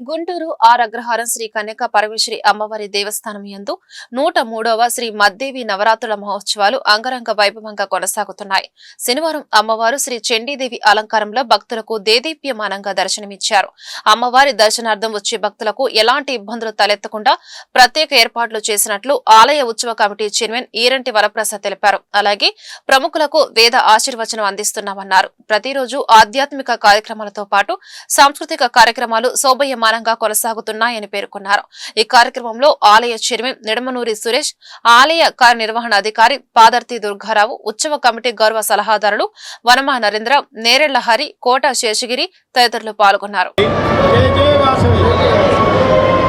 Guntur are అగ్రహారం శ్రీ కన్యక పరమేశ్వరి అమ్మవారి దేవస్థానం యందు 103వ శ్రీ మద్దేవి నవరాత్రుల మహోత్సవాలు అంగరంగ వైభవంగా కొనసాగుతున్నాయి. శనివారం అమ్మవారు శ్రీ చండీదేవి అలంకారంలో భక్తులకు దేదీప్యమానంగా దర్శనమిచ్చారు. అమ్మవారి దర్శనార్థం వచ్చే భక్తులకు ఎలాంటి ఇబ్బందులు తలెత్తకుండా ప్రత్యేక ఏర్పాట్లు చేసినట్లు ఆలయ ఉత్సవ కమిటీ చైర్మన్ ఈరంటి వరప్రసాద్ తెలిపారు. అలాగే ప్రముఖులకు వేద ఆశీర్వచనం అందిస్తున్నామన్నారు. ప్రతిరోజు ఆధ్యాత్మిక కార్యక్రమాలతో పాటు సాంస్కృతిక కార్యక్రమాలు శోభయమానంగా కొనసాగుతున్నాయని పేర్కొన్నారు. ఈ కార్యక్రమంలో ఆలయ చైర్మన్ నిడమనూరి సురేష్, ఆలయ కార్యనిర్వహణాధికారి పాదర్తి దుర్గారావు, ఉత్సవ కమిటీ గౌరవ సలహాదారులు వనమా నరేంద్ర, నేరెళ్ల హరి, కోట శేషగిరి తదితరులు పాల్గొన్నారు.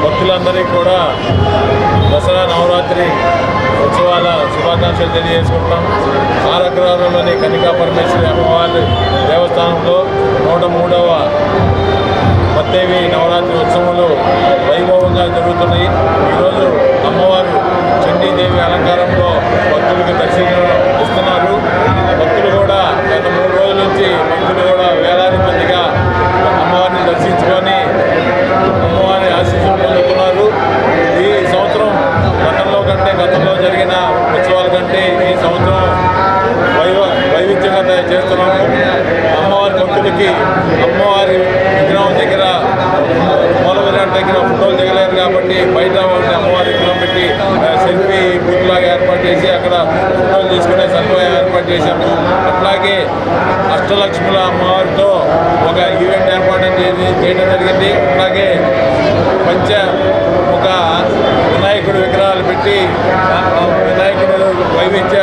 భక్తులందరికీ కూడా దసరా నవరాత్రి ఉత్సవాల శుభాకాంక్షలు తెలియజేసుకుంటాం. ఆర్ అగ్రహారంలోని కన్యకా పరమేశ్వరి అమ్మవారి దేవస్థానంలో 103వ మద్దేవి నవరాత్రి ఉత్సవాలు వైభవంగా జరుగుతున్నాయి. ఈరోజు అమ్మవారు చండీదేవి అలంకారంలో భక్తులకు దర్శనం ఇస్తున్నారు. భక్తులు కూడా గత 3 రోజుల నుంచి భక్తులు కూడా వేలాది మందిగా అమ్మవారిని దర్శించుకొని అమ్మవారి ఆశీస్సులు పొందుతున్నారు. ఈ సంవత్సరం గతంలో జరిగిన ఉత్సవాల కంటే ఈ సంవత్సరం వైవిధ్యంగా చేస్తున్నాము. అమ్మవారి భక్తులకి అమ్మవారి విగ్రహం దగ్గర మూల విరాట్ దగ్గర ఫోటోలు దిగలేరు కాబట్టి బయట అమ్మవారి విగ్రహం పెట్టి సెల్ఫీ బూత్ లాగా ఏర్పాటు చేసి అక్కడ ఫోటోలు తీసుకునే సదుపాయం ఏర్పాటు చేశాము. అట్లాగే అష్టలక్ష్ముల అమ్మవారితో ఒక ఈవెంట్ ఏర్పాటు చేయడం జరిగింది. అలాగే ఒక వినాయకుడు విగ్రహాలు పెట్టి వినాయకుడు వైవిధ్య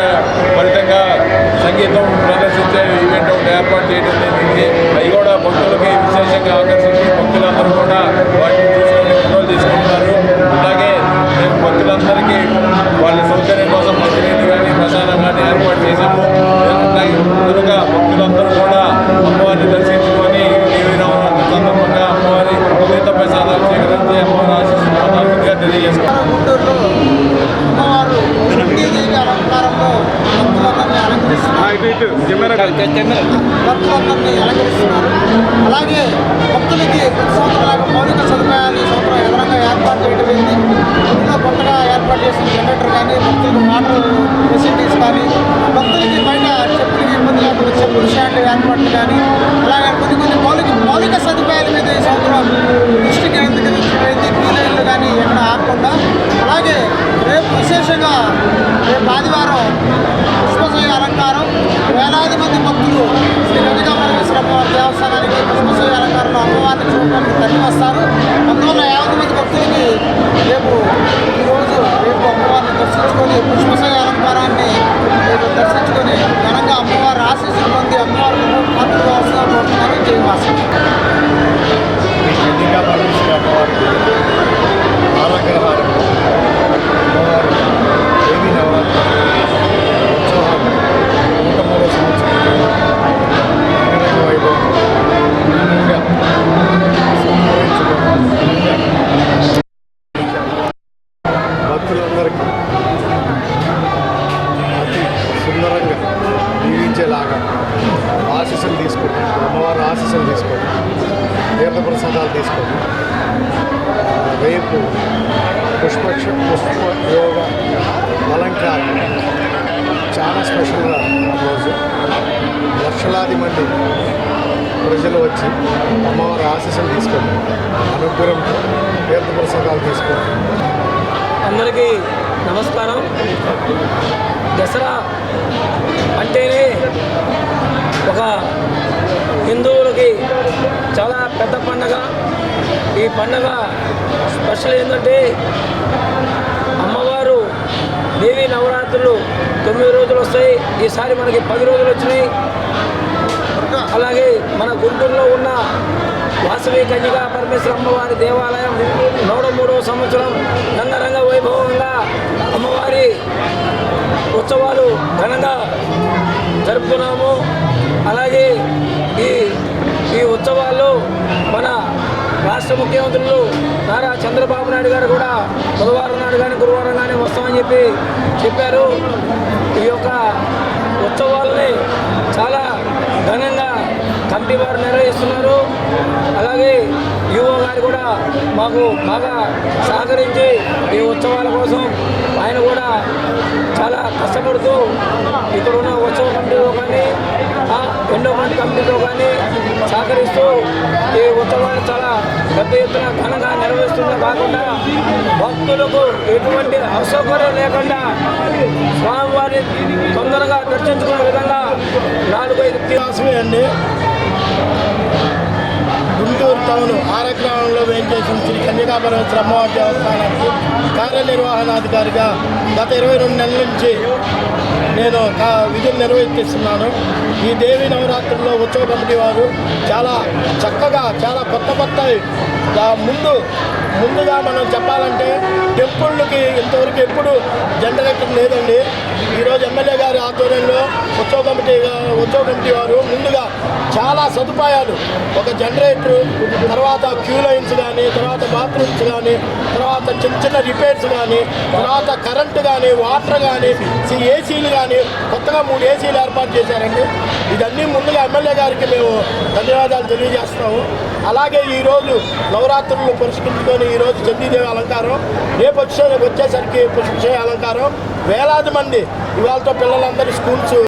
ఫలితంగా సంగీతం ప్రదర్శించే ఈవెంట్ ఒకటి ఏర్పాటు చేయడం జరిగింది. అవి కూడా భక్తులకి విశేషంగా ఆకర్షించి భక్తులందరూ కూడా వాటిని చూసుకొని ఫోటోలు తీసుకుంటున్నారు. అలాగే మేము భక్తులందరికీ వాళ్ళ సౌకర్యం కోసం మంచినీళ్ళు కానీ ప్రసాదం కానీ ఏర్పాటు చేశాము. అలాగే ముందుగా భక్తులందరూ కూడా అమ్మవారిని దర్శించుకొని దేవి నవరాత్రి సందర్భంగా అమ్మవారి తీర్థ ప్రసాదాలు స్వీకరించి అమ్మవారి ఆశీస్సులుగా తెలియజేసుకున్నాం. భక్తులందరినీ అలంకరిస్తున్నారు. అలాగే భక్తులకి ప్రతి సంవత్సరం మౌలిక సదుపాయాలు ఈ సంవత్సరం ఎదురంగా ఏర్పాటు చేయడం జరిగింది. ఇందులో కొత్తగా ఏర్పాటు చేసిన జనరేటర్ కానీ, భక్తులకు వాటర్ ఫెసిలిటీస్ కానీ, భక్తులకి బయట చెప్పులకి ఇబ్బంది లేకుండా చెప్పులు స్టాండ్లు ఏర్పాట్లు కానీ, అలాగే కొన్ని మౌలిక సదుపాయాల మీద ఈ సంవత్సరం దృష్టి కేంద్రీకరించబడింది. క్యూ కానీ ఎక్కడ ఆగకుండా. అలాగే రేపు విశేషంగా రేపు ఆదివారం పుష్పశయ్య అలంకారం. వేలాది మంది భక్తులు శ్రీ కన్యకా పరమేశ్వరి అమ్మవారి దేవస్థానానికి పుష్పశయ్య అలంకారంలో అమ్మవారిని చూడడానికి తరలి వస్తారు. అందువల్ల 50 మంది భక్తులకి రేపు అమ్మవారిని దర్శించుకొని పుష్పశయ్య అలంకారాన్ని దర్శించుకొని ఘనంగా అమ్మవారి ఆశీస్సులు పొంది అమ్మవారి పాత్రలు అవసరం కోరుతున్నారు. జయవాసం. కన్యకా పరమేశ్వరి అమ్మవారికి ఆర్ అగ్రహారం అమ్మవారి దేవి నవరాత్రి ఉత్సవాలు 103వ సంవత్సరం అంగరంగ వైభవం భక్తులందరికీ అతి సుందరంగా జీవించేలాగా ఆశీస్సులు తీసుకొని అమ్మవారి ఆశీస్సులు తీసుకొని తీర్థ ప్రసాదాలు తీసుకొని రేపు పుష్ప యోగ అలంకారం చాలా స్పెషల్గా రోజు లక్షలాది మంది ప్రజలు వచ్చి అమ్మవారి ఆశీస్సులు తీసుకొని అనుగ్రహంతో తీర్థ ప్రసాదాలు తీసుకొని. అందరికీ నమస్కారం. దసరా అంటేనే ఒక హిందువులకి చాలా పెద్ద పండగ. ఈ పండగ స్పెషల్ ఏంటంటే అమ్మవారు దేవి నవరాత్రులు 9 రోజులు వస్తాయి. ఈసారి మనకి 10 రోజులు వచ్చినాయి. అలాగే మన గుంటూరులో ఉన్న వాసవి కన్యకా పరమేశ్వరి అమ్మవారి దేవాలయం 103వ సంవత్సరం రంగరంగ వైభవంగా అమ్మవారి ఉత్సవాలు ఘనంగా జరుపుతున్నాము. అలాగే ఈ ఉత్సవాల్లో మన రాష్ట్ర ముఖ్యమంత్రులు నారా చంద్రబాబు నాయుడు గారు కూడా బుధవారం నాడు కానీ గురువారం కానీ వస్తామని చెప్పారు. ఈ యొక్క ఉత్సవాలని చాలా ఘనంగా కమిటీ వారు నిర్వహిస్తున్నారు. అలాగే యువ గారు కూడా మాకు బాగా సహకరించి ఈ ఉత్సవాల కోసం ఆయన కూడా చాలా కష్టపడుతూ ఇక్కడ ఉన్న ఉత్సవ కమిటీలో కానీ ఎండోమెంట్ కమిటీతో కానీ సహకరిస్తూ ఈ ఉత్సవాన్ని చాలా పెద్ద ఎత్తున ఘనంగా నిర్వహిస్తుందే కాకుండా భక్తులకు ఎటువంటి అసౌకర్యం లేకుండా స్వామివారిని తొందరగా దర్శించుకునే విధంగా 4-5 అండి. గుంటూరు టౌన్ ఆరగ్రామంలో వేయించేసిన శ్రీ కన్యకాపరమేశ్వర అమ్మవారి దేవస్థానానికి కార్యనిర్వహణాధికారిగా గత 22 నెలల నుంచి నేను విధులు నిర్వర్తిస్తున్నాను. ఈ దేవీ నవరాత్రుల్లో ఉత్సవ కమిటీ వారు చాలా చక్కగా చాలా కొత్త ముందుగా మనం చెప్పాలంటే టెంపుళ్ళకి ఇంతవరకు ఎప్పుడు జనరేటర్ లేదండి. ఈరోజు ఎమ్మెల్యే గారి ఆధ్వర్యంలో ఉత్సవ కమిటీ వారు ముందుగా చాలా సదుపాయాలు, ఒక జనరేటరు, తర్వాత క్యూ లైన్స్ కానీ, తర్వాత బాత్రూమ్స్ కానీ, తర్వాత చిన్న రిపేర్స్ కానీ, తర్వాత కరెంటు కానీ, వాటర్ కానీ, ఏసీలు కానీ, కొత్తగా 3 ఏసీలు ఏర్పాటు చేశారండి. ఇదన్నీ ముందుగా ఎమ్మెల్యే గారికి మేము ధన్యవాదాలు తెలియజేస్తాము. అలాగే ఈరోజు నవరాత్రులను పురస్కరించుకొని ఈరోజు చండీదేవి అలంకారం, రేపు వచ్చేసరికి పుష్పశయ అలంకారం, వేలాది మంది ఇవాళతో పిల్లలందరూ స్కూల్స్